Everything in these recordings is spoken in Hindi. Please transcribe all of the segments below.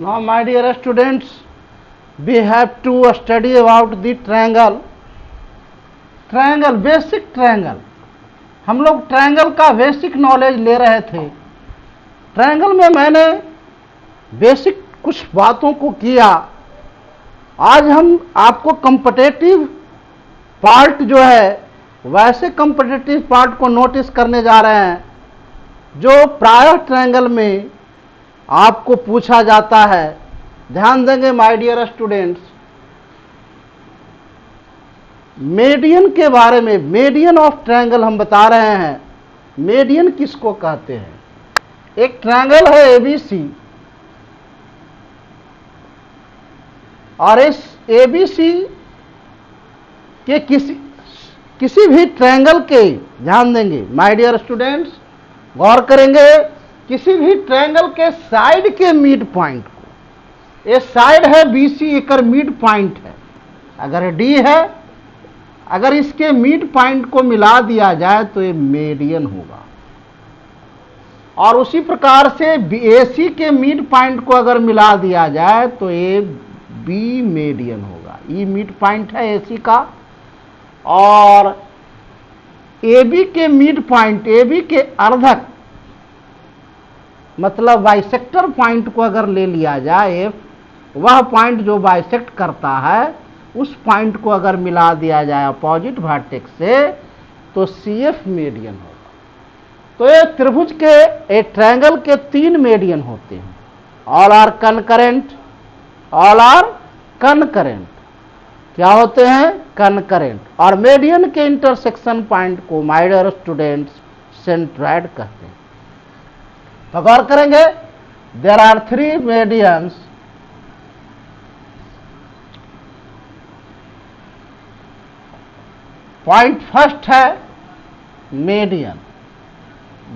Now, my dear students, we have to study about the triangle. Triangle, basic triangle. हम लोग ट्रायंगल का बेसिक नॉलेज ले रहे थे। ट्रायंगल में मैंने बेसिक कुछ बातों को किया। आज हम आपको कॉम्पिटिटिव पार्ट जो है वैसे कॉम्पिटिटिव पार्ट को नोटिस करने जा रहे हैं जो प्रायः ट्रायंगल में आपको पूछा जाता है। ध्यान देंगे माय डियर स्टूडेंट्स, मीडियन के बारे में, मीडियन ऑफ ट्रायंगल हम बता रहे हैं। मीडियन किसको कहते हैं? एक ट्रायंगल है एबीसी और इस एबीसी के किसी भी ट्रायंगल के, ध्यान देंगे माय डियर स्टूडेंट्स, गौर करेंगे, किसी भी ट्रायंगल के साइड के मिड पॉइंट को, ये साइड है बीसी, एक मिड पॉइंट है। अगर डी है, अगर इसके मिड पॉइंट को मिला दिया जाए तो ये मीडियन होगा। और उसी प्रकार से एसी के मिड पॉइंट को अगर मिला दिया जाए तो ये बी मीडियन होगा। ये मिड पॉइंट है एसी का। और एबी के मिड पॉइंट, एबी के अर्धक मतलब बाइसेक्टर पॉइंट को अगर ले लिया जाए, वह पॉइंट जो बाइसेक्ट करता है उस पॉइंट को अगर मिला दिया जाए अपोजिट वर्टेक्स से तो सीएफ मीडियन होगा। तो ये त्रिभुज के, एक ट्रायंगल के 3 मीडियन होते हैं। All are concurrent, all are concurrent. क्या होते हैं? कनकरेंट। और मीडियन के इंटरसेक्शन पॉइंट को माय डियर स्टूडेंट्स सेंट्रॉइड कहते हैं। तो गौर करेंगे, there are 3 medians. Point first है median.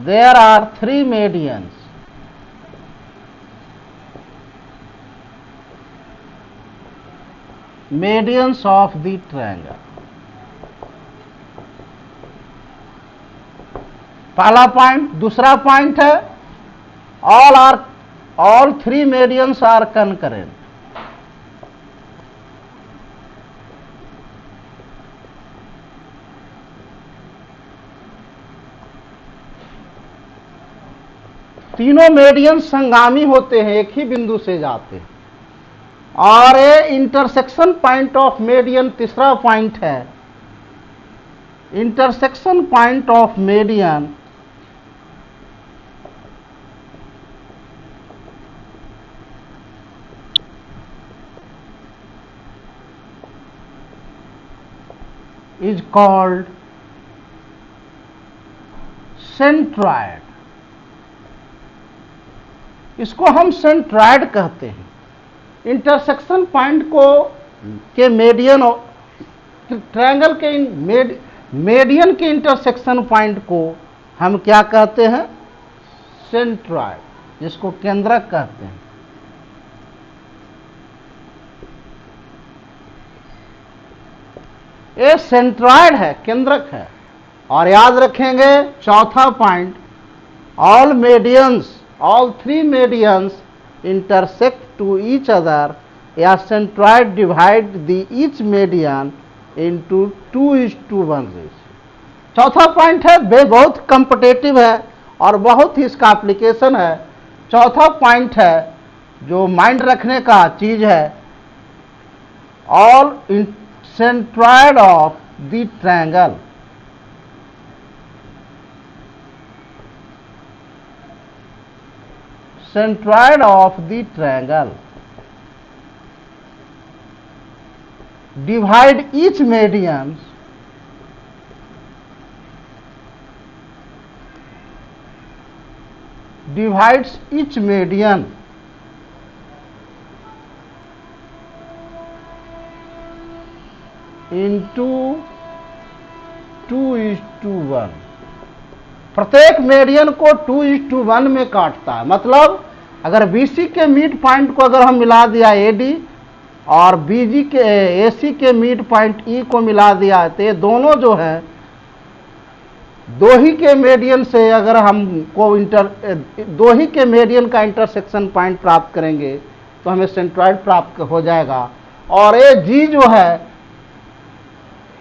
There are 3 medians. Medians of the triangle. पहला पॉइंट। दूसरा पॉइंट है ऑल 3 मीडियंस आर कनकरेंट। तीनों मीडियन संगामी होते हैं, एक ही बिंदु से जाते हैं। और ये इंटरसेक्शन पॉइंट ऑफ मीडियन तीसरा पॉइंट है। Intersection point of median is called centroid. इसको हम सेंट्रॉइड कहते हैं। इंटरसेक्शन पॉइंट को के मीडियन, ट्रायंगल के मीडियन के इंटरसेक्शन पॉइंट को हम क्या कहते हैं? सेंट्रॉइड, जिसको केंद्रक कहते हैं। ये सेंट्रॉइड है, केंद्रक है। और याद रखेंगे चौथा point, all medians, all 3 medians intersect to each other, या centroid divide the each median into 2:1 ratio। चौथा पॉइंट है, बहुत कॉम्पिटिटिव है और बहुत ही इसका एप्लीकेशन है। चौथा पॉइंट है जो माइंड रखने का चीज है, all centroid of the triangle. Centroid of the triangle divide each median divides each median into 2:1। प्रत्येक मीडियन को 2:1 में काटता है। मतलब अगर बीसी के मिड पॉइंट को अगर हम मिला दिया एडी और बीजी के एसी के मिड पॉइंट ई को मिला दिया तो ये दोनों जो है दो ही के मीडियन से अगर हम को दो ही के मीडियन का इंटरसेक्शन पॉइंट प्राप्त करेंगे तो हमें सेंट्रॉइड प्राप्त हो जाएगा। और ये जी जो है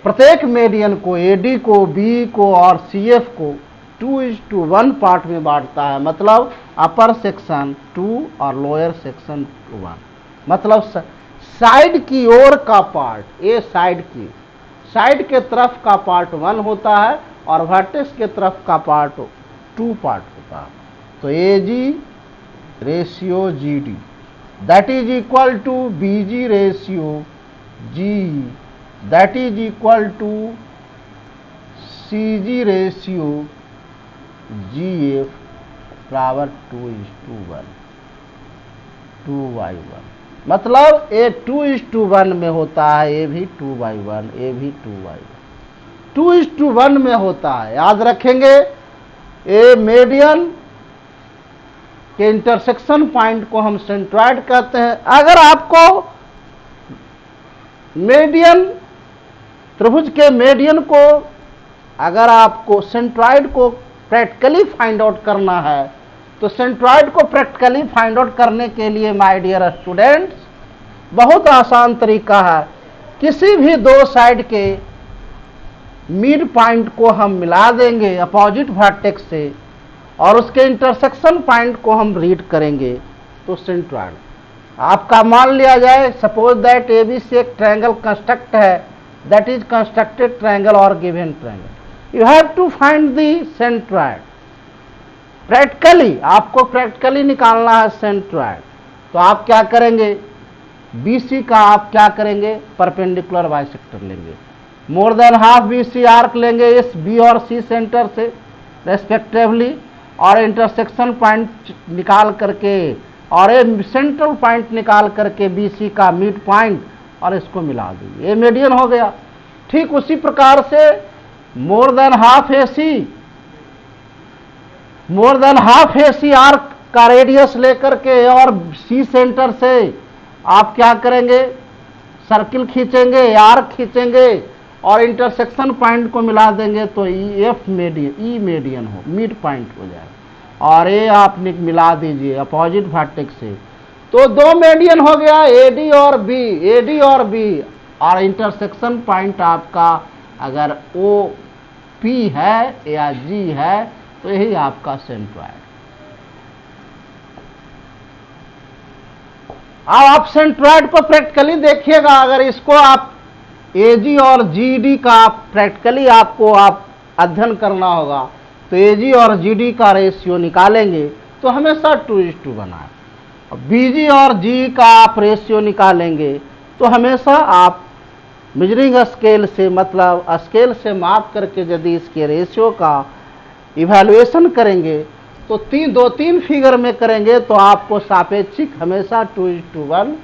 प्रत्येक मीडियन को, एडी को, बी को और सीएफ को 2:1 पार्ट में बांटता है। मतलब अपर सेक्शन 2 और लोअर सेक्शन 1। मतलब साइड की ओर का पार्ट, ये साइड के तरफ का पार्ट 1 होता है और वर्टेक्स के तरफ का पार्ट 2 पार्ट होता है। तो AG ratio GD that is equal to BG ratio G that is equal to CG ratio GF बराबर 2:1 2/1। मतलब ए 2:1 में होता है, ए भी 2/1, ए भी 2/1 2:1 में होता है। याद रखेंगे ए मीडियन के इंटरसेक्शन पॉइंट को हम सेंट्रॉइड कहते हैं। अगर आपको मीडियन त्रिभुज के मीडियन को, अगर आपको सेंट्रॉइड को प्रैक्टिकली फाइंड आउट करना है तो सेंट्रॉइड को प्रैक्टिकली फाइंड आउट करने के लिए माय डियर स्टूडेंट्स बहुत आसान तरीका है। किसी भी दो साइड के मिड पॉइंट को हम मिला देंगे अपोजिट वर्टेक्स से और उसके इंटरसेक्शन पॉइंट को हम रीड करेंगे तो सेंट्रॉइड आपका मान लिया जाए। सपोज दैट एबीसी एक ट्रायंगल कंस्ट्रक्ट है, दैट इज कंस्ट्रक्टेड ट्रायंगल और given triangle. You have to find the centroid practically, आपको प्रैक्टिकली निकालना है सेंट्रॉइड। तो आप क्या करेंगे, बीसी का आप क्या करेंगे, परपेंडिकुलर बाइसेक्टर लेंगे, more than half BC arc लेंगे इस बी और सी सेंटर से रेस्पेक्टिवली और इंटरसेक्शन पॉइंट निकाल करके और ये सेंट्रल पॉइंट निकाल करके बीसी का मिड पॉइंट और इसको मिला दीजिए, ये मीडियन हो गया। ठीक उसी प्रकार से more than half AC arc का रेडियस लेकर के और सी सेंटर से आप क्या करेंगे, सर्किल खींचेंगे, आर्क खींचेंगे और इंटरसेक्शन पॉइंट को मिला देंगे तो एफ मीडियन, ई मीडियन हो, मिड पॉइंट हो जाएगा। और ये आप मिला दीजिए अपोजिट वर्टेक्स से तो दो मीडियन हो गया, एडी और बी और इंटरसेक्शन पॉइंट आपका अगर ओ पी है या जी है तो यही आपका सेंट्रॉइड। अब आप सेंट्रॉइड को प्रैक्टिकली देखिएगा। अगर इसको आप एजी और जीडी का प्रैक्टिकली आपको अध्ययन करना होगा तो एजी और जीडी का रेशियो निकालेंगे तो हमेशा 2:1 है। बीजी और जी का आप रेशियो निकालेंगे तो हमेशा आप मेजरिंग स्केल से, मतलब स्केल से माप करके यदि इसके रेशियो का इवैल्यूएशन करेंगे तो 2-3 फिगर में करेंगे तो आपको सापेक्षिक हमेशा 2:1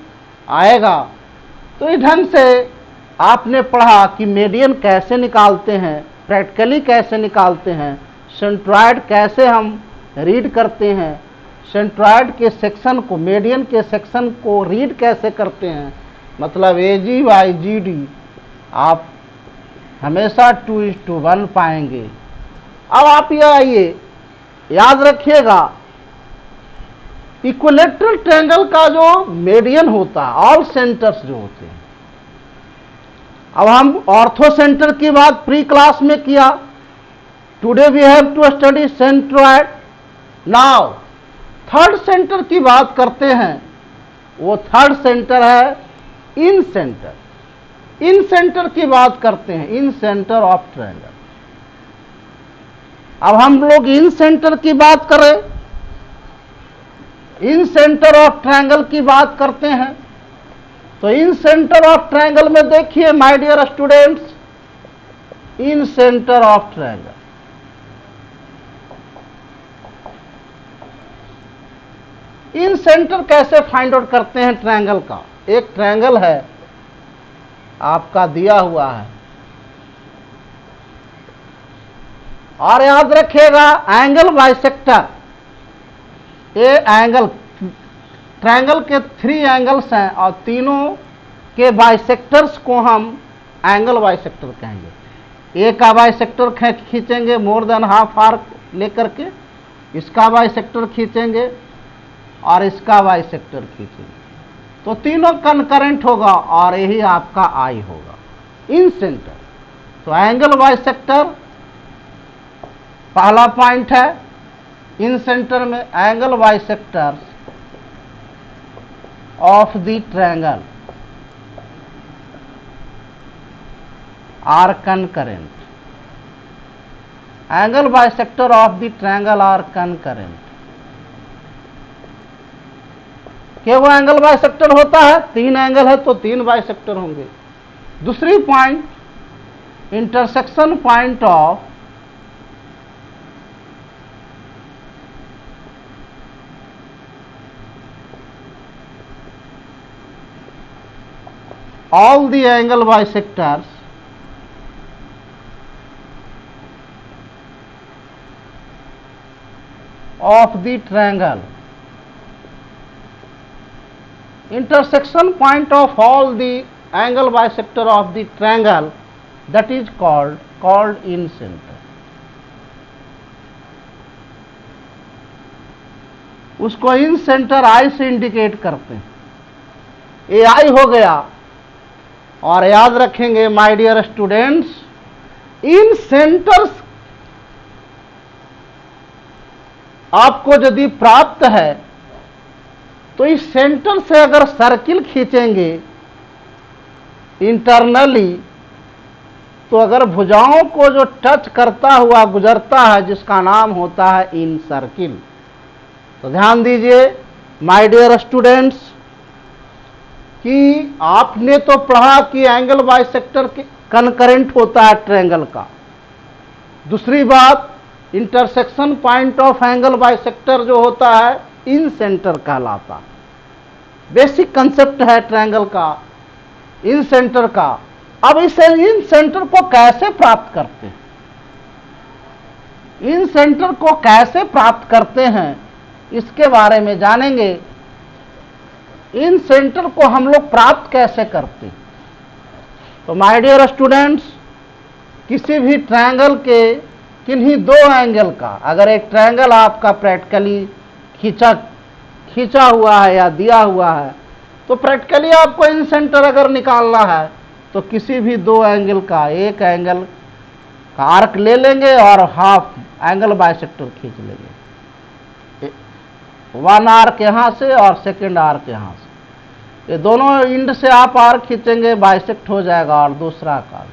आएगा। तो इस ढंग से आपने पढ़ा कि मीडियन कैसे निकालते हैं, प्रैक्टिकली कैसे निकालते हैं, सेंट्रॉइड कैसे हम रीड करते हैं, सेंट्रॉइड के सेक्शन को, मीडियन के सेक्शन को रीड कैसे करते हैं। मतलब एजी बाई जीडी आप हमेशा 2:1 पाएंगे। अब आप ये आइए याद रखिएगा इक्विलैटरल ट्रायंगल का जो मीडियन होता है, ऑल सेंटर्स जो होते हैं। अब हम ऑर्थो सेंटर की बात प्री क्लास में किया। Today we have to study centroid. Now third centre की बात करते हैं। वो थर्ड सेंटर है इन सेंटर। इन सेंटर की बात करते हैं, इन सेंटर ऑफ ट्रायंगल। अब हम लोग इन सेंटर की बात करें, इन सेंटर ऑफ ट्रायंगल की बात करते हैं तो इन सेंटर ऑफ ट्रायंगल में देखिए my dear students, incentre of triangle incentre कैसे फाइंड आउट करते हैं ट्रायंगल का। एक ट्रायंगल है आपका दिया हुआ है और याद रखिएगा एंगल बाइसेक्टर, ये एंगल ट्रायंगल के 3 एंगल्स हैं और तीनों के बाइसेक्टर्स को हम एंगल बाइसेक्टर कहेंगे। ए का बाइसेक्टर खींचेंगे मोर देन हाफ आर्क लेकर के, इसका बाइसेक्टर खींचेंगे और इसका बाइसेक्टर खींचेंगे। तो तीनों कनकरेंट होगा और यही आपका आई होगा इन सेंटर। तो एंगल बाइसेक्टर पहला पॉइंट है इन सेंटर में, angle bisector of the triangle are concurrent, angle bisector of the triangle are concurrent. क्या वो एंगल बाइसेक्टर होता है? तीन एंगल है तो तीन बाइसेक्टर होंगे। दूसरी point, intersection point of all the angle bisectors of the triangle, intersection point of all the angle bisector of the triangle, that is called in center। उसको इन सेंटर आई से इंडिकेट करते हैं। ए आई हो गया। और याद रखेंगे my dear students, incentres आपको यदि प्राप्त है तो इस सेंटर से अगर सर्किल खींचेंगे इंटरनली, तो अगर भुजाओं को जो टच करता हुआ गुजरता है जिसका नाम होता है इन सर्किल। तो ध्यान दीजिए माय डियर स्टूडेंट्स कि आपने तो पढ़ा कि एंगल बाइसेक्टर कनकरेंट होता है ट्रायंगल का। दूसरी बात, intersection point of angle bisector जो होता है इन सेंटर कहलाता। बेसिक कंसेप्ट है ट्रायंगल का, इन सेंटर का। अब इस इन सेंटर को कैसे प्राप्त करते हैं, इन सेंटर को कैसे प्राप्त करते हैं इसके बारे में जानेंगे। इन सेंटर को हम लोग प्राप्त कैसे करते हैं? तो माय डियर स्टूडेंट्स, किसी भी ट्रायंगल के किन्हीं दो एंगल का, अगर एक ट्रायंगल आपका प्रैक्टिकली खींचा हुआ है या दिया हुआ है, तो प्रैक्टिकली आपको इन सेंटर अगर निकालना है तो किसी भी दो एंगल का एक एंगल का आर्क ले लेंगे और हाफ एंगल बाइसेक्टर खींच लेंगे। वन आर्क यहां से और सेकेंड आर्क यहां से, ये दोनों इंड से आप आर्क खींचेंगे, बाइसेक्ट हो जाएगा। और दूसरा का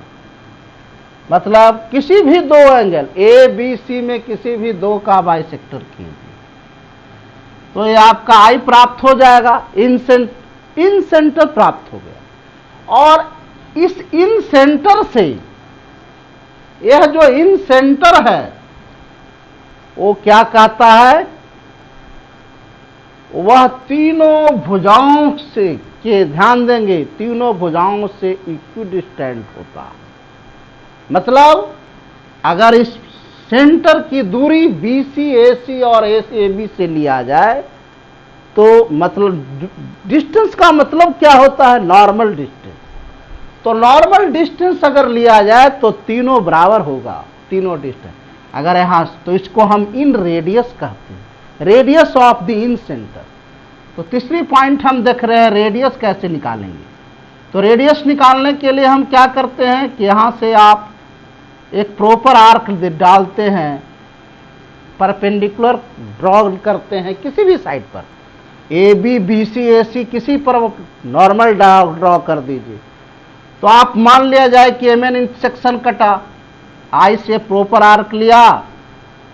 मतलब किसी भी दो एंगल ए बी सी में किसी भी दो का बाइसेक्टर खींचिए तो ये आपका आई प्राप्त हो जाएगा, इन सेंटर प्राप्त हो गया। और इस इन सेंटर से यह जो इन सेंटर है वो क्या कहता है, वह तीनों भुजाओं से के ध्यान देंगे, तीनों भुजाओं से इक्विडिस्टेंट होता है। मतलब अगर इस सेंटर की दूरी BC AC और AB से लिया जाए तो मतलब डिस्टेंस का मतलब क्या होता है, नॉर्मल डिस्टेंस। तो नॉर्मल डिस्टेंस अगर लिया जाए तो तीनों बराबर होगा, तीनों डिस्टेंस। अगर यहां तो इसको हम इन रेडियस कहते हैं, radius of the incentre. तो तीसरी पॉइंट हम देख रहे हैं रेडियस कैसे निकालेंगे। तो रेडियस निकालने के लिए हम क्या करते हैं कि यहां से आप एक प्रॉपर आर्क डालते हैं, परपेंडिकुलर ड्रॉ करते हैं किसी भी साइड पर, AB BC AC किसी पर नॉर्मल ड्रॉ कर दीजिए। तो आप मान लिया जाए कि MN इंटरसेक्शन कटा, आई से प्रॉपर आर्क लिया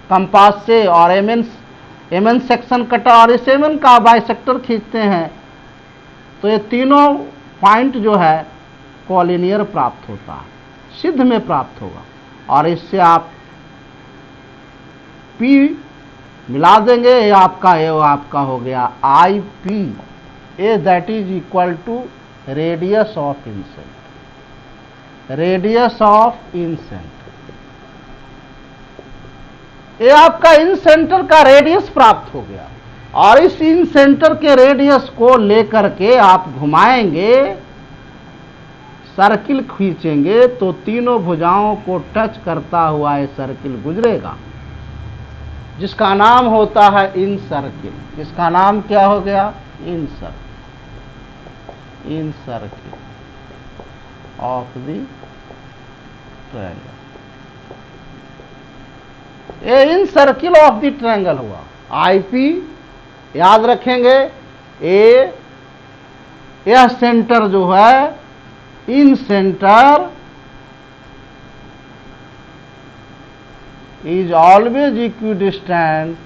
कंपास से और MN सेक्शन कटा और इस MN का बाइसेक्टर खींचते हैं तो ये तीनों पॉइंट जो है कॉलिनियर प्राप्त होता है, सिद्ध में प्राप्त होगा। और इससे आप P मिला देंगे, ये आपका हो गया IP, A that is equal to radius of incentre, radius of incentre. ये आपका इन सेंटर का रेडियस प्राप्त हो गया। और इस इन सेंटर के रेडियस को लेकर के आप घुमाएंगे, सर्किल खींचेंगे तो तीनों भुजाओं को टच करता हुआ ये सर्किल गुजरेगा जिसका नाम होता है इन सर्किल। इसका नाम क्या हो गया, incircle. Incircle of the triangle. ये incircle of the triangle हुआ। आईपी याद रखेंगे, ए यह सेंटर जो है, incentre is always equidistant,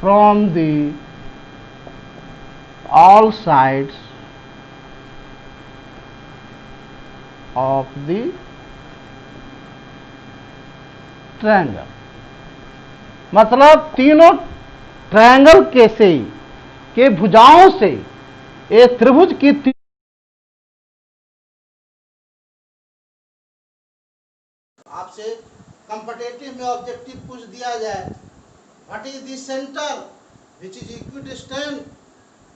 from the all sides of the triangle। मतलब तीनों ट्रायंगल के भुजाओं से एक त्रिभुज की आपसे कंपटीटिव में ऑब्जेक्टिव पूछ दिया जाए, what is the centre which is equidistant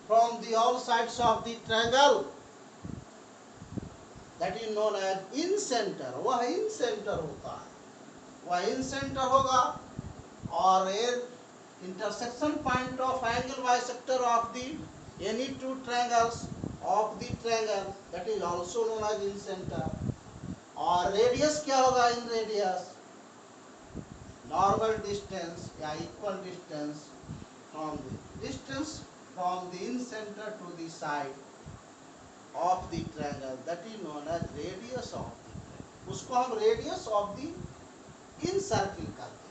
from the all sides of the triangle, that is known as incentre. वह इन सेंटर होता है, वह इन सेंटर होगा। और एक intersection point of angle bisector of the any two triangles of the triangle, that is also known as in center। और रेडियस क्या होगा? इन रेडियस नॉर्मल डिस्टेंस या equal distance from the incentre to the side of the triangle, that is known as radius of the triangle. उसको हम radius of the incircle कहते हैं।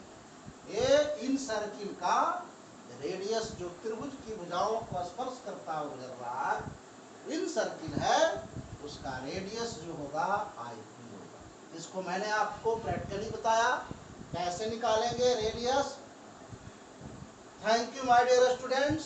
ये इन सर्किल का रेडियस जो त्रिभुज की भुजाओं को स्पर्श करता हुआ गुजर रहा है, इन सर्किल है, उसका रेडियस जो होगा आईपी होगा। इसको मैंने आपको प्रैक्टिकली बताया कैसे निकालेंगे radius. Thank you my dear students.